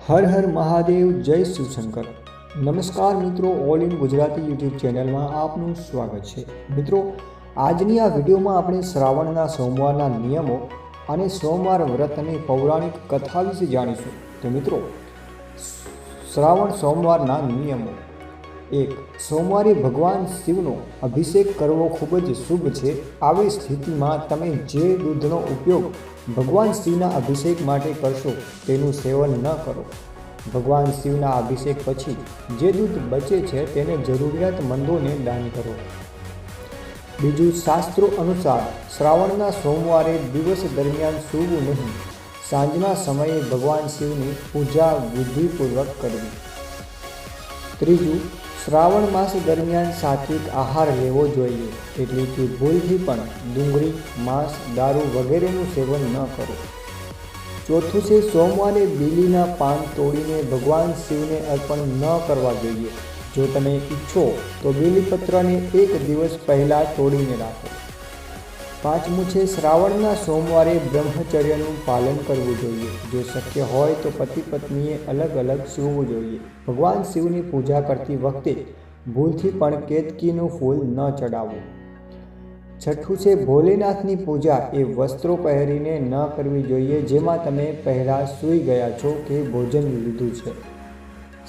હર હર મહાદેવ, જય શિવશંકર. નમસ્કાર મિત્રો, ઓલ ઇન ગુજરાતી યુટ્યુબ ચેનલમાં આપનું સ્વાગત છે. મિત્રો, આજની આ વિડીયોમાં આપણે શ્રાવણના સોમવારના નિયમો અને સોમવાર વ્રતની પૌરાણિક કથા વિશે જાણીશું. તો મિત્રો, શ્રાવણ સોમવારના નિયમો. 1. સોમવારે ભગવાન શિવનો અભિષેક કરવો ખૂબ જ શુભ છે. આવી સ્થિતિમાં તમે જે દૂધનો ઉપયોગ ભગવાન શિવના અભિષેક માટે કરશો તેનું સેવન ન કરો. ભગવાન શિવના અભિષેક પછી જે દૂધ બચે છે તેને જરૂરિયાતમંદોને દાન કરો. બીજું, શાસ્ત્રો અનુસાર શ્રાવણના સોમવારે દિવસ દરમિયાન સૂવું નહીં. સાંજના સમયે ભગવાન શિવની પૂજા વિધિપૂર્વક કરવી. ત્રીજું, શ્રાવણ માસ દરમિયાન સાત્વિક આહાર લેવો જોઈએ, એટલે કે ભૂલથી પણ ડુંગળી, માંસ, દારૂ વગેરેનું સેવન ન કરો. ચોથું છે, સોમવારે બીલીના પાન તોડીને ભગવાન શિવને અર્પણ ન કરવા જોઈએ. જો તમે ઈચ્છો તો બીલીપત્રને એક દિવસ પહેલાં તોડીને રાખો. પાંચમું છે, શ્રાવણના સોમવારે બ્રહ્મચર્યનું પાલન કરવું જોઈએ. જો શક્ય હોય તો પતિ પત્નીએ અલગ અલગ સૂવું જોઈએ. ભગવાન શિવની પૂજા કરતી વખતે ભૂલથી પણ કેતકીનું ફૂલ ન ચડાવવું. છઠ્ઠું છે, ભોલેનાથની પૂજા એ વસ્ત્રો પહેરીને ન કરવી જોઈએ જેમાં તમે પહેલાં સૂઈ ગયા છો કે ભોજન લીધું છે.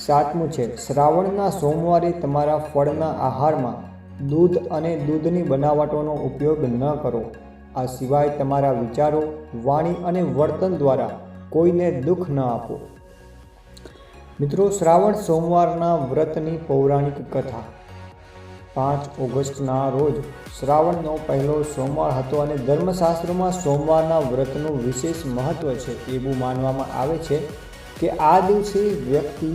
સાતમું છે, શ્રાવણના સોમવારે તમારા ફળના આહારમાં દૂધ અને દૂધની બનાવટોનો ઉપયોગ ન કરો. આ સિવાય તમારા વિચારો, વાણી અને વર્તન દ્વારા કોઈને દુઃખ ન આપો. મિત્રો, શ્રાવણ સોમવારના વ્રતની પૌરાણિક કથા. 5 ઓગસ્ટના રોજ શ્રાવણનો પહેલો સોમવાર હતો અને ધર્મશાસ્ત્રોમાં સોમવારના વ્રતનું વિશેષ મહત્વ છે. એવું માનવામાં આવે છે કે આ દિવસે વ્યક્તિ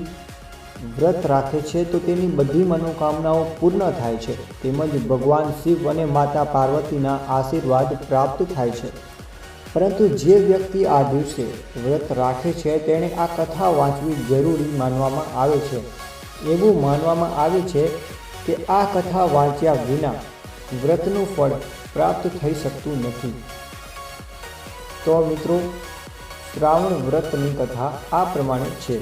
વ્રત રાખે છે તો તેની બધી મનોકામનાઓ પૂર્ણ થાય છે, તેમજ ભગવાન શિવ અને માતા પાર્વતીના આશીર્વાદ પ્રાપ્ત થાય છે. પરંતુ જે વ્યક્તિ આ દિવસે વ્રત રાખે છે તેણે આ કથા વાંચવી જરૂરી માનવામાં આવે છે. એવું માનવામાં આવે છે કે આ કથા વાંચ્યા વિના વ્રતનું ફળ પ્રાપ્ત થઈ શકતું નથી. તો મિત્રો, શ્રાવણ વ્રતની કથા આ પ્રમાણે છે.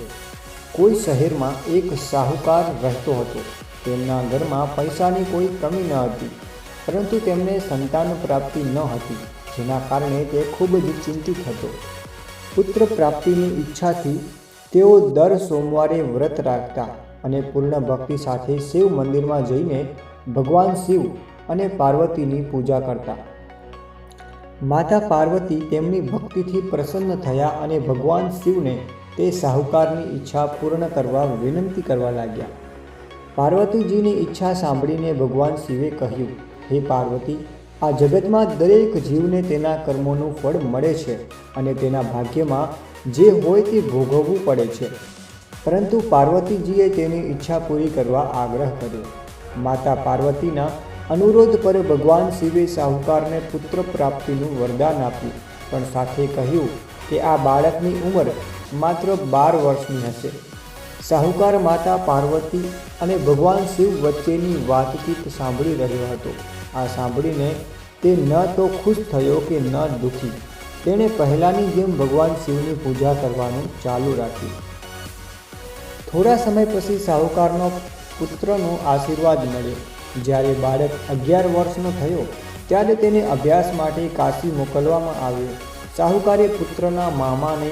કોઈ શહેરમાં એક શાહુકાર રહેતો હતો. તેમના ઘરમાં પૈસાની કોઈ કમી ન હતી, પરંતુ તેમને સંતાન પ્રાપ્તિ ન હતી, જેના કારણે તે ખૂબ જ ચિંતિત હતો. પુત્ર પ્રાપ્તિની ઈચ્છાથી તેઓ દર સોમવારે વ્રત રાખતા અને પૂર્ણ ભક્તિ સાથે શિવ મંદિરમાં જઈને ભગવાન શિવ અને પાર્વતીની પૂજા કરતા. માતા પાર્વતી તેમની ભક્તિથી પ્રસન્ન થયા અને ભગવાન શિવને તે શાહુકારની ઈચ્છા પૂર્ણ કરવા વિનંતી કરવા લાગ્યા. પાર્વતીજીની ઈચ્છા સાંભળીને ભગવાન શિવે કહ્યું, હે પાર્વતી, આ જગતમાં દરેક જીવને તેના કર્મોનું ફળ મળે છે અને તેના ભાગ્યમાં જે હોય તે ભોગવવું પડે છે. પરંતુ પાર્વતીજીએ તેની ઈચ્છા પૂરી કરવા આગ્રહ કર્યો. માતા પાર્વતીના અનુરોધ પર ભગવાન શિવે શાહુકારને પુત્ર પ્રાપ્તિનું વરદાન આપ્યું, પણ સાથે કહ્યું કે આ બાળકની ઉંમર માત્ર 12 વર્ષની હશે. શાહુકાર માતા પાર્વતી અને ભગવાન શિવ વચ્ચેની વાતચીત સાંભળી રહ્યો હતો. આ સાંભળીને તે ન તો ખુશ થયો કે ન દુઃખી. તેણે પહેલાંની જેમ ભગવાન શિવની પૂજા કરવાનું ચાલુ રાખ્યું. થોડા સમય પછી શાહુકારનો પુત્રનો આશીર્વાદ મળ્યો. જ્યારે બાળક 11 વર્ષનો થયો ત્યારે તેને અભ્યાસ માટે કાશી મોકલવામાં આવ્યો. શાહુકારે પુત્રના મામાને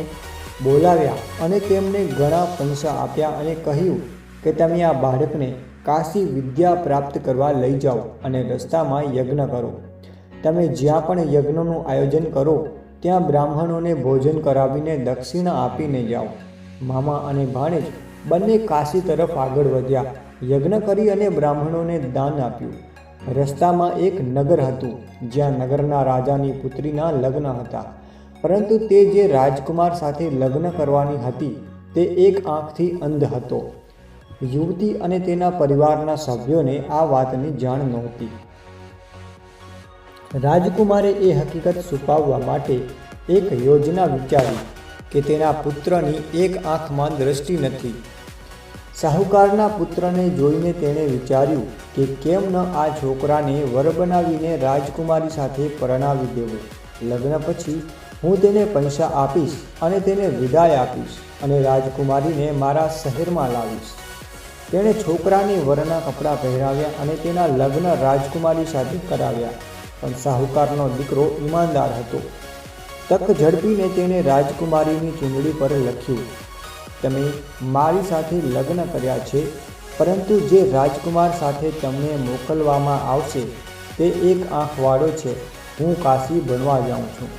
બોલાવ્યા અને તેમને ઘણા પૈસા આપ્યા અને કહ્યું કે તમે આ બાળકને કાશી વિદ્યા પ્રાપ્ત કરવા લઈ જાઓ અને રસ્તામાં યજ્ઞ કરો. તમે જ્યાં પણ યજ્ઞનું આયોજન કરો ત્યાં બ્રાહ્મણોને ભોજન કરાવીને દક્ષિણા આપીને જાઓ. મામા અને ભાણેજ બંને કાશી તરફ આગળ વધ્યા. યજ્ઞ કરી અને બ્રાહ્મણોને દાન આપ્યું. રસ્તામાં એક નગર હતું જ્યાં નગરના રાજાની પુત્રીના લગ્ન હતા, પરંતુ તે જે રાજકુમાર સાથે લગ્ન કરવાની હતી તે એક આંખથી અંધ હતો. યુવતી અને તેના પરિવારના સભ્યોને આ વાતની જાણ નહોતી. રાજકુમારે એ હકીકત છુપાવવા માટે એક યોજના વિચારી કે તેના પુત્રની એક આંખમાં દ્રષ્ટિ નથી. શાહુકારના પુત્રને જોઈને તેણે વિચાર્યું કે કેમ ન આ છોકરાને વર બનાવીને રાજકુમારી સાથે પરણાવી દેવો. લગ્ન પછી હું તેને પૈસા આપીશ અને તેને વિદાય આપીશ અને રાજકુમારીને મારા શહેરમાં લાવીશ. તેણે છોકરાને વરના કપડાં પહેરાવ્યા અને તેના લગ્ન રાજકુમારી સાથે કરાવ્યા. પણ શાહુકારનો દીકરો ઈમાનદાર હતો. તક ઝડપીને તેણે રાજકુમારીની ચૂંદડી પર લખ્યું, તમે મારી સાથે લગ્ન કર્યા છે, પરંતુ જે રાજકુમાર સાથે તમને મોકલવામાં આવશે તે એક આંખવાળો છે. હું કાશી બનવા જાઉં છું.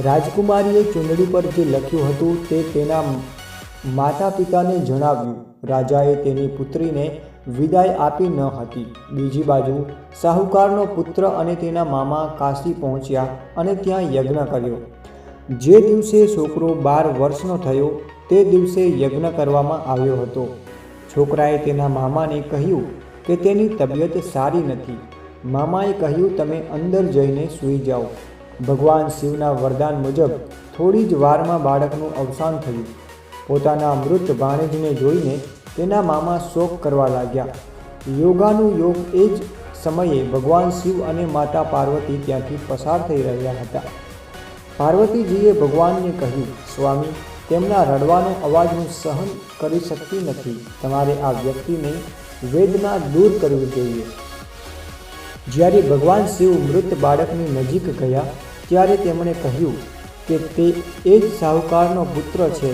રાજકુમારીએ ચૂંદડી પર જે લખ્યું હતું તે તેના માતા પિતાને જણાવ્યું. રાજાએ તેની પુત્રીને વિદાય આપી ન હતી. બીજી બાજુ શાહુકારનો પુત્ર અને તેના મામા કાશી પહોંચ્યા અને ત્યાં યજ્ઞ કર્યો. જે દિવસે છોકરો 12 વર્ષનો થયો તે દિવસે યજ્ઞ કરવામાં આવ્યો હતો. છોકરાએ તેના મામાને કહ્યું કે તેની તબિયત સારી નથી. મામાએ કહ્યું, તમે અંદર જઈને સૂઈ જાઓ. ભગવાન શિવના વરદાન મુજબ થોડી જ વારમાં બાળકનું અવસાન થયું. પોતાના મૃત ભાણેજને જોઈને તેના મામા શોક કરવા લાગ્યા. યોગાનું યોગ એ જ સમયે ભગવાન શિવ અને માતા પાર્વતી ત્યાંથી પસાર થઈ રહ્યા હતા. પાર્વતીજીએ ભગવાનને કહ્યું, સ્વામી, તેમના રડવાનો અવાજ હું સહન કરી શકતી નથી. તમારે આ વ્યક્તિને વેદના દૂર કરવી જોઈએ. જ્યારે ભગવાન શિવ મૃત બાળકની નજીક ગયા ત્યારે તેમણે કહ્યું કે તે એ જ શાહુકારનો પુત્ર છે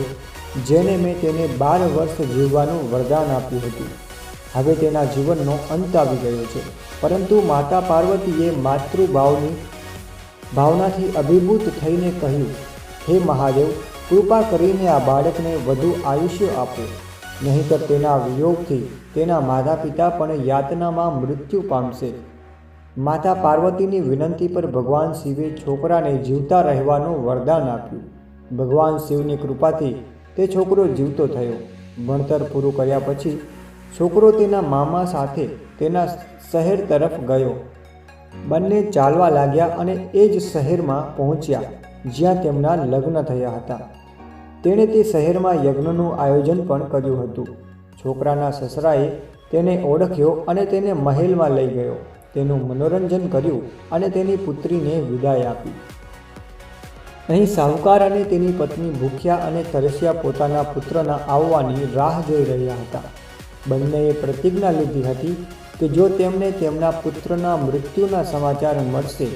જેને મેં તેને 12 વર્ષ જીવવાનું વરદાન આપ્યું હતું. હવે તેના જીવનનો અંત આવી ગયો છે. પરંતુ માતા પાર્વતીએ ભાવનાથી અભિભૂત થઈને કહ્યું, હે મહાદેવ, કૃપા કરીને આ બાળકને વધુ આયુષ્ય આપો, નહીંતર તેના વિયોગથી તેના માતા પિતા પણ યાતનામાં મૃત્યુ પામશે. માતા પાર્વતીની વિનંતી પર ભગવાન શિવે છોકરાને જીવતા રહેવાનું વરદાન આપ્યું. ભગવાન શિવની કૃપાથી તે છોકરો જીવતો થયો. ભણતર પૂરું કર્યા પછી છોકરો તેના મામા સાથે તેના શહેર તરફ ગયો. બંને ચાલવા લાગ્યા અને એ જ શહેરમાં પહોંચ્યા જ્યાં તેમના લગ્ન થયા હતા. તેણે તે શહેરમાં યજ્ઞનું આયોજન પણ કર્યું હતું. છોકરાના સસરાએ તેને ઓળખ્યો અને તેને મહેલમાં લઈ ગયો. તેનું મનોરંજન કર્યું અને તેની પુત્રીને વિદાય આપી. અહીં શાહુકાર અને તેની પત્ની ભૂખ્યા અને તરસ્યા પોતાના પુત્રના આવવાની રાહ જોઈ રહ્યા હતા. બંનેએ પ્રતિજ્ઞા લીધી હતી કે જો તેમને તેમના પુત્રના મૃત્યુના સમાચાર મળશે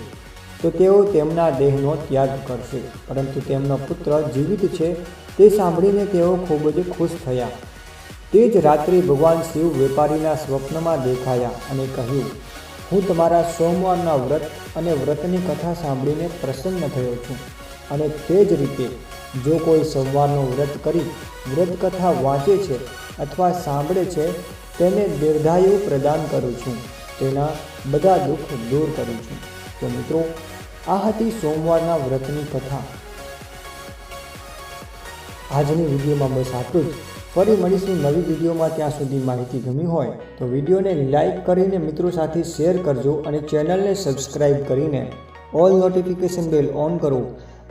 તો તેઓ તેમના દેહનો ત્યાગ કરશે. પરંતુ તેમનો પુત્ર જીવિત છે તે સાંભળીને તેઓ ખૂબ જ ખુશ થયા. તે જ રાત્રે ભગવાન શિવ વેપારીના સ્વપ્નમાં દેખાયા અને કહ્યું, હું તમારા સોમવારના વ્રત અને વ્રતની કથા સાંભળીને પ્રસન્ન થયો છું. અને તે જ રીતે જો કોઈ સોમવારનું વ્રત કરી વ્રત કથા વાંચે છે અથવા સાંભળે છે તેને દીર્ઘાયુ પ્રદાન કરું છું, તેના બધા દુઃખ દૂર કરું છું. તો મિત્રો, આ હતી સોમવારના વ્રતની કથા. આજની વિડીયોમાં બસ આટલું જ. ફરી મળીશું નવી વિડીયોમાં. ત્યાં સુધી માહિતી ગમી હોય તો વિડીયોને લાઇક કરીને મિત્રો સાથે શેર કરજો અને ચેનલને સબસ્ક્રાઈબ કરીને ઓલ નોટિફિકેશન બેલ ઓન કરો,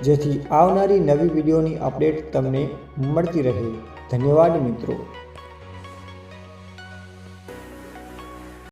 જેથી આવનારી નવી વિડીયોની અપડેટ તમને મળતી રહે. ધન્યવાદ મિત્રો.